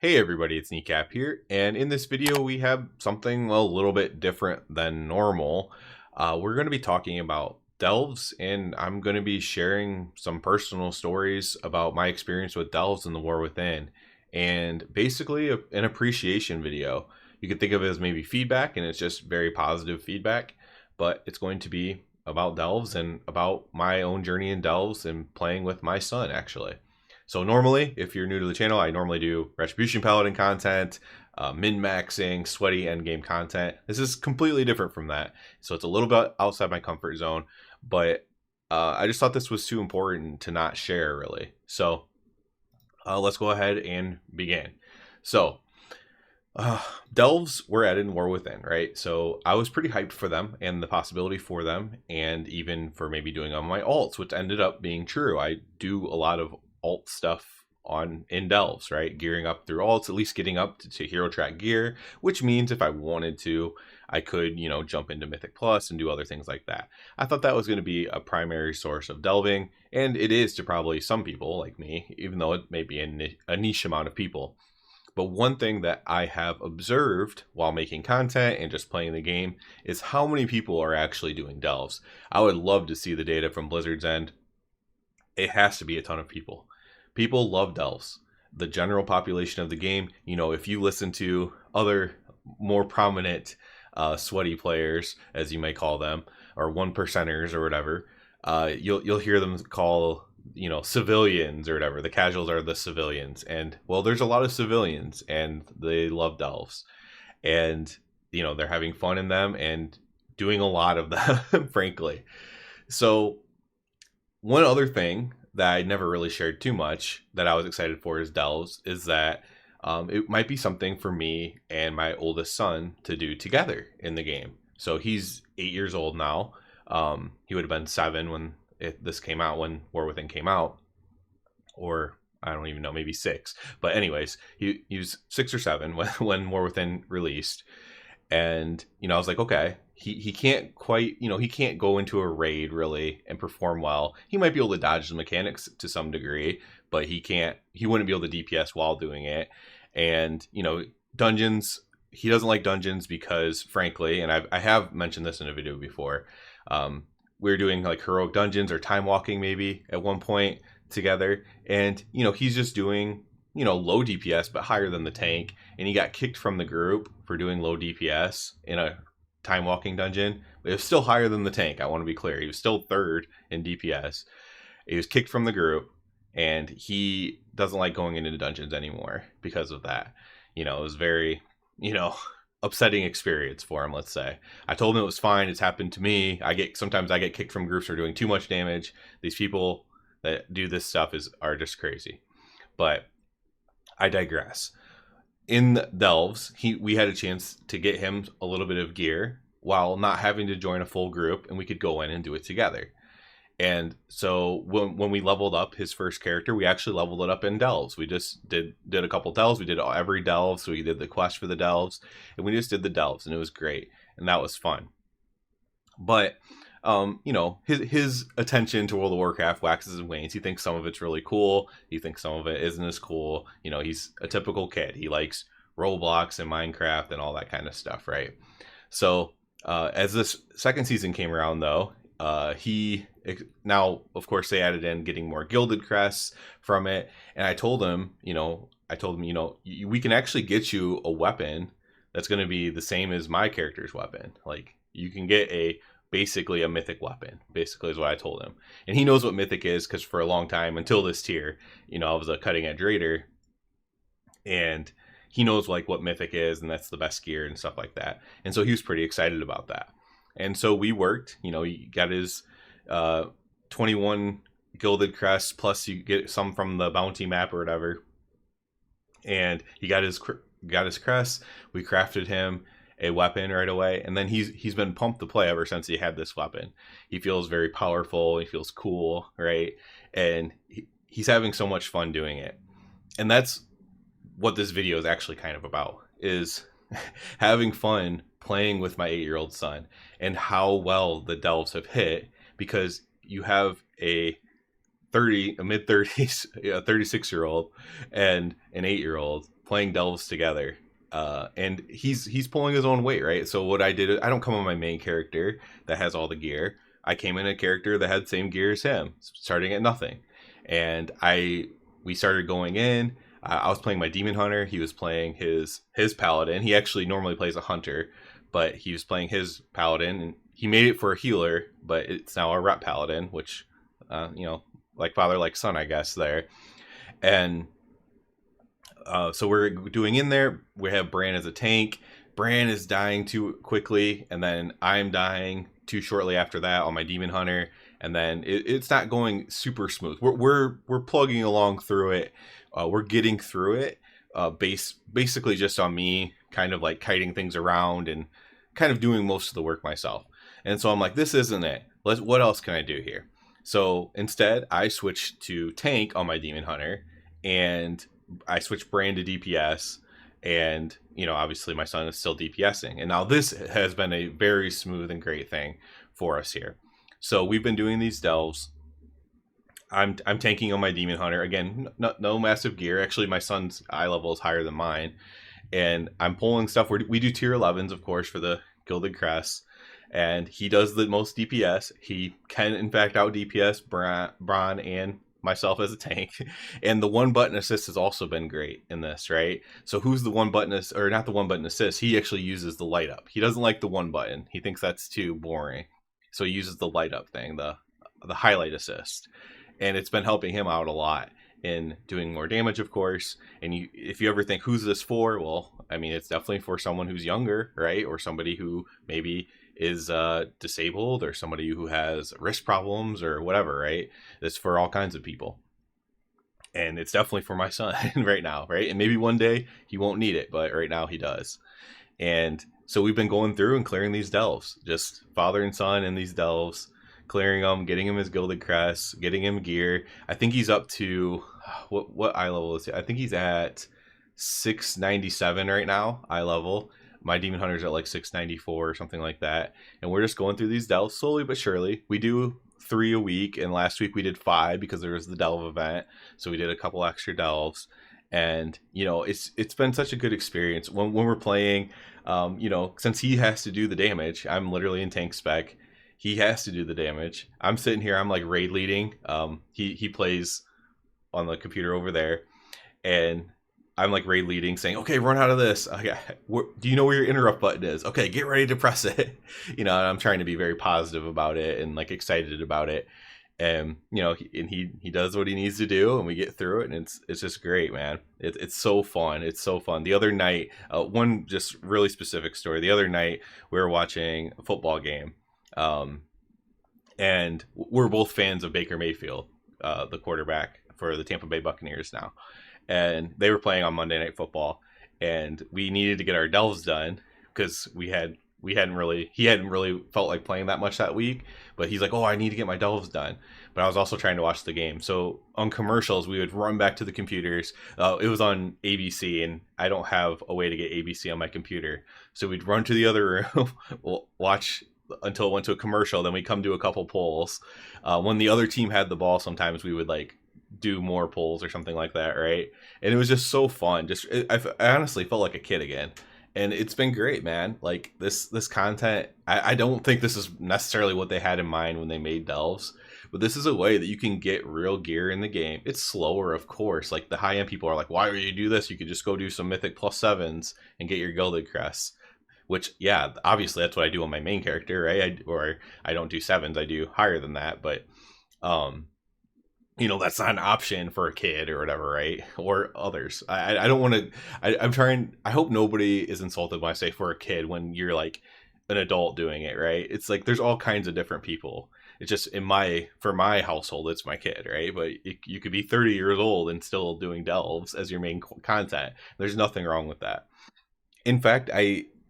Hey everybody, it's Kneecap here, and in this video we have something a little bit different than normal. We're going to be talking about delves, and I'm going to be sharing some personal stories about my experience with delves in the War Within, and basically an appreciation video. You could think of it as maybe feedback, and it's just very positive feedback, but it's going to be about delves and about my own journey in delves and playing with my son, actually. So normally, if you're new to the channel, I normally do Retribution Paladin content, min-maxing, sweaty endgame content. This is completely different from that. So it's a little bit outside my comfort zone, but I just thought this was too important to not share, really. So let's go ahead and begin. So delves were added in War Within, right? So I was pretty hyped for them and the possibility for them, and even for maybe doing on my alts, which ended up being true. I do a lot of alt stuff in delves, right? Gearing up through alts, at least getting up to hero track gear, which means if I wanted to, I could, jump into Mythic Plus and do other things like that. I thought that was going to be a primary source of delving, and it is to probably some people like me, even though it may be a niche amount of people. But one thing that I have observed while making content and just playing the game is how many people are actually doing delves. I would love to see the data from Blizzard's end. It has to be a ton of people. People love delves. The general population of the game, if you listen to other more prominent sweaty players, as you may call them, or one percenters or whatever, you'll hear them call civilians or whatever. The casuals are the civilians, and well, there's a lot of civilians and they love delves, and they're having fun in them and doing a lot of them frankly. So one other thing that I never really shared too much that I was excited for is delves is that it might be something for me and my oldest son to do together in the game. So he's 8 years old now. He would have been 7 when this came out, when War Within came out, or I don't even know, maybe 6. But anyways, he was 6 or 7 when War Within released, and I was like, okay, he can't quite, he can't go into a raid really and perform well. He might be able to dodge the mechanics to some degree, but he wouldn't be able to DPS while doing it. And dungeons, he doesn't like dungeons because, frankly, and I have mentioned this in a video before, we were doing like heroic dungeons or time walking maybe at one point together, and he's just doing low DPS but higher than the tank, and he got kicked from the group for doing low DPS in a time walking dungeon. But it was still higher than the tank. I want to be clear, he was still 3rd in DPS. He was kicked from the group, and he doesn't like going into dungeons anymore because of that. It was very upsetting experience for him, let's say. I told him it was fine. It's happened to me. Sometimes I get kicked from groups for doing too much damage. These people that do this stuff are just crazy. But I digress. In delves, we had a chance to get him a little bit of gear while not having to join a full group, and we could go in and do it together. And so when we leveled up his first character, we actually leveled it up in delves. We just did a couple delves. We did every delve, so we did the quest for the delves, and we just did the delves, and it was great, and that was fun. But his attention to World of Warcraft waxes and wanes. He thinks some of it's really cool. He thinks some of it isn't as cool. He's a typical kid. He likes Roblox and Minecraft and all that kind of stuff, right? So as this second season came around, though, now, of course, they added in getting more gilded crests from it, and I told him, we can actually get you a weapon that's going to be the same as my character's weapon. Like, you can get basically a mythic weapon, basically, is what I told him. And he knows what mythic is, because for a long time, until this tier, I was a cutting edge raider, and he knows like what mythic is, and that's the best gear and stuff like that. And so he was pretty excited about that. And so we worked, he got his 21 gilded crests, plus you get some from the bounty map or whatever. And he got his crests. We crafted him a weapon right away, and then he's been pumped to play ever since he had this weapon. He feels very powerful. He feels cool, right? And he's having so much fun doing it. And that's what this video is actually kind of about, is having fun playing with my 8-year-old son, and how well the delves have hit, because you have a mid-30s, a 36-year-old and an 8-year-old playing delves together. And he's pulling his own weight, right? So what I did, I don't come on my main character that has all the gear. I came in a character that had the same gear as him, starting at nothing, and we started going in. I was playing my demon hunter. He was playing his paladin. He actually normally plays a hunter, but he was playing his paladin, and he made it for a healer, but it's now a ret paladin, which like father like son, I guess there. And so we're doing in there. We have Bran as a tank. Bran is dying too quickly, and then I'm dying too shortly after that on my demon hunter, and then it's not going super smooth. We're plugging along through it. We're getting through it. Basically just on me, kind of like kiting things around and kind of doing most of the work myself. And so I'm like, this isn't it. What else can I do here? So instead, I switched to tank on my demon hunter, and I switched Bran to DPS, and obviously my son is still DPSing, and now this has been a very smooth and great thing for us here. So we've been doing these delves. I'm tanking on my demon hunter again. No massive gear. Actually, my son's eye level is higher than mine, and I'm pulling stuff. We do tier 11s, of course, for the Gilded Crest, and he does the most DPS. He can in fact out DPS Bron and myself as a tank. And the one button assist has also been great in this, right? So who's the one button or not the one button assist? He actually uses the light up. He doesn't like the one button. He thinks that's too boring. So he uses the light up thing, the highlight assist. And it's been helping him out a lot in doing more damage, of course. And if you ever think, who's this for? Well, I mean, it's definitely for someone who's younger, right? Or somebody who maybe is disabled, or somebody who has wrist problems or whatever, right? It's for all kinds of people. And it's definitely for my son right now, right? And maybe one day he won't need it, but right now he does. And so we've been going through and clearing these delves, just father and son in these delves, clearing them, getting him his Gilded Crest, getting him gear. I think he's up to, what eye level is he? I think he's at 697 right now, eye level. My demon hunter's at like 694 or something like that. And we're just going through these delves slowly but surely. We do 3 a week, and last week we did 5 because there was the delve event. So we did a couple extra delves. And it's been such a good experience when we're playing. Since he has to do the damage, I'm literally in tank spec. He has to do the damage. I'm sitting here, I'm like raid leading. He plays on the computer over there, and I'm like raid leading, saying, okay, run out of this. Okay, do you know where your interrupt button is? Okay, get ready to press it. And I'm trying to be very positive about it and like excited about it. And he does what he needs to do, and we get through it, and it's just great, man. It's so fun. It's so fun. The other night, one just really specific story. The other night we were watching a football game, and we're both fans of Baker Mayfield, the quarterback for the Tampa Bay Buccaneers now. And they were playing on Monday Night Football, and we needed to get our delves done because he hadn't really felt like playing that much that week. But he's like, oh, I need to get my delves done. But I was also trying to watch the game. So on commercials, we would run back to the computers. It was on ABC, and I don't have a way to get ABC on my computer. So we'd run to the other room, watch until it went to a commercial. Then we'd come to a couple polls. When the other team had the ball, sometimes we would like do more polls or something like that, right? And it was just so fun. I honestly felt like a kid again, and it's been great, man. Like this content, I don't think this is necessarily what they had in mind when they made delves, but this is a way that you can get real gear in the game. It's slower, of course. Like the high end people are like, why would you do this? You could just go do some mythic +7s and get your Gilded Crests. Which, yeah, obviously that's what I do on my main character, right? I don't do 7s, I do higher than that, but that's not an option for a kid or whatever, right? Or others. I don't want to. I hope nobody is insulted when I say for a kid when you're like an adult doing it, right? It's like there's all kinds of different people. It's just for my household, it's my kid, right? But you could be 30 years old and still doing delves as your main content. There's nothing wrong with that. In fact,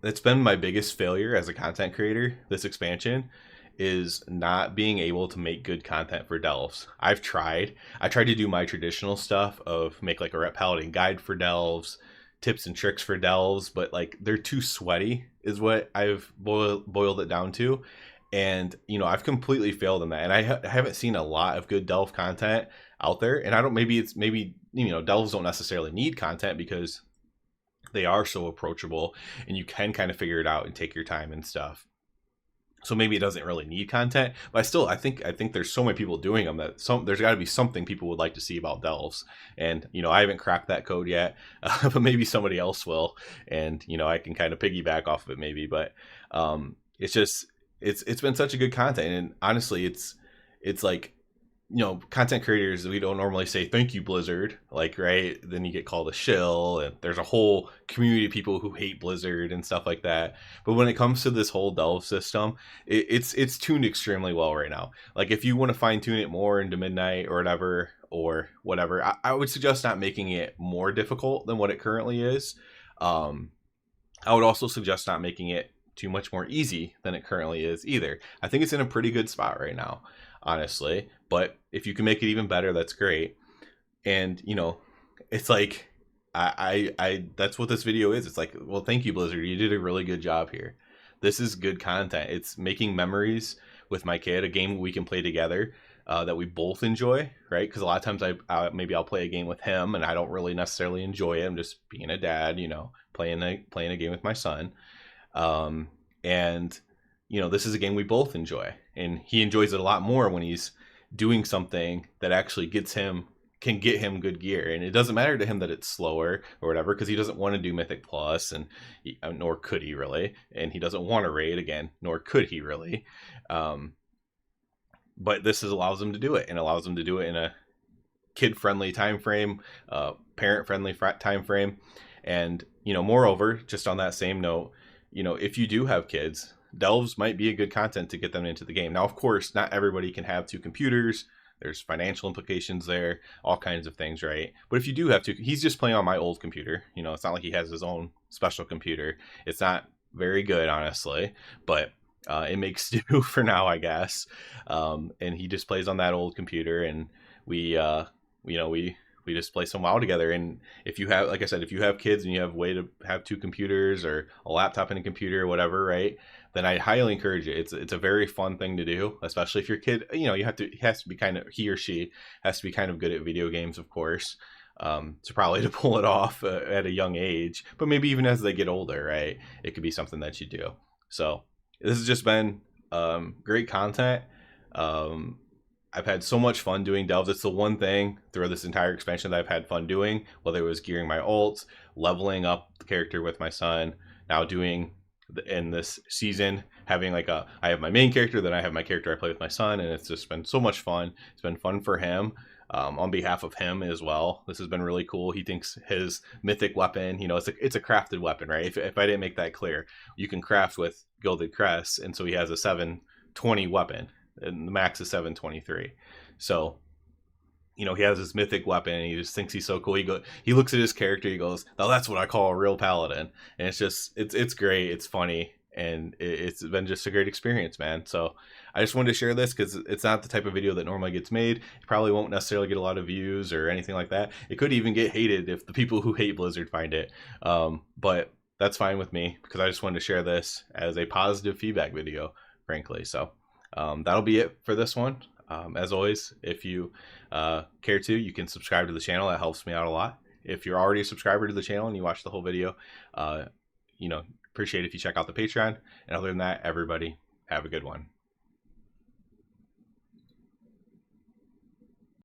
that's been my biggest failure as a content creator, this expansion, is not being able to make good content for delves. I tried to do my traditional stuff of make like a Ret Paladin guide for delves, tips and tricks for delves, but like they're too sweaty is what I've boiled it down to. And I've completely failed in that, and I haven't seen a lot of good delve content out there. And maybe delves don't necessarily need content because They are so approachable, and you can kind of figure it out and take your time and stuff. So maybe it doesn't really need content, but I think there's so many people doing them that there's got to be something people would like to see about delves. And I haven't cracked that code yet, but maybe somebody else will, and I can kind of piggyback off of it maybe. But it's just it's been such a good content, and honestly, it's like, content creators, we don't normally say thank you Blizzard, like, right? Then you get called a shill, and there's a whole community of people who hate Blizzard and stuff like that. But when it comes to this whole delve system, it's tuned extremely well right now. Like, if you want to fine tune it more into midnight or whatever, I would suggest not making it more difficult than what it currently is. I would also suggest not making it too much more easy than it currently is either. I think it's in a pretty good spot right now, honestly. But if you can make it even better, that's great. And it's like, I that's what this video is. It's like, well, thank you Blizzard, you did a really good job here. This is good content. It's making memories with my kid, a game we can play together, that we both enjoy, right? Because a lot of times maybe I'll play a game with him and I don't really necessarily enjoy it. I'm just being a dad, playing a game with my son. And this is a game we both enjoy, and he enjoys it a lot more when he's doing something that actually can get him good gear. And it doesn't matter to him that it's slower or whatever, because he doesn't want to do Mythic Plus, and nor could he really, and he doesn't want to raid again, nor could he really. But this allows him to do it, and allows him to do it in a kid-friendly time frame, parent-friendly time frame. And moreover, just on that same note, if you do have kids, delves might be a good content to get them into the game. Now, of course, not everybody can have 2 computers. There's financial implications there, all kinds of things, right? But if you do have 2, he's just playing on my old computer. It's not like he has his own special computer. It's not very good, honestly, but it makes do for now, I guess. And he just plays on that old computer, and we just play some WoW together. And if you have, like I said, if you have kids and you have a way to have 2 computers or a laptop and a computer or whatever, right, then I highly encourage it. It's a very fun thing to do, especially if your kid, he has to be he or she has to be kind of good at video games, of course, to probably to pull it off at a young age. But maybe even as they get older, right, it could be something that you do. So this has just been great content. I've had so much fun doing delves. It's the one thing throughout this entire expansion that I've had fun doing, whether it was gearing my ults, leveling up the character with my son, now doing in this season, having I have my main character, then I have my character I play with my son, and it's just been so much fun. It's been fun for him, on behalf of him as well. This has been really cool. He thinks his mythic weapon, it's a crafted weapon, right? If I didn't make that clear, you can craft with Gilded Crest, and so he has a 720 weapon, and the max is 723. So he has this mythic weapon, and he just thinks he's so cool. He looks at his character, he goes, "Now that's what I call a real paladin." And it's great, it's funny, and it's been just a great experience, man. So I just wanted to share this because it's not the type of video that normally gets made. It probably won't necessarily get a lot of views or anything like that. It could even get hated if the people who hate Blizzard find it. But that's fine with me, because I just wanted to share this as a positive feedback video, frankly. So that'll be it for this one. As always, if you care to, you can subscribe to the channel. That helps me out a lot. If you're already a subscriber to the channel and you watch the whole video, appreciate if you check out the Patreon. And other than that, everybody, have a good one.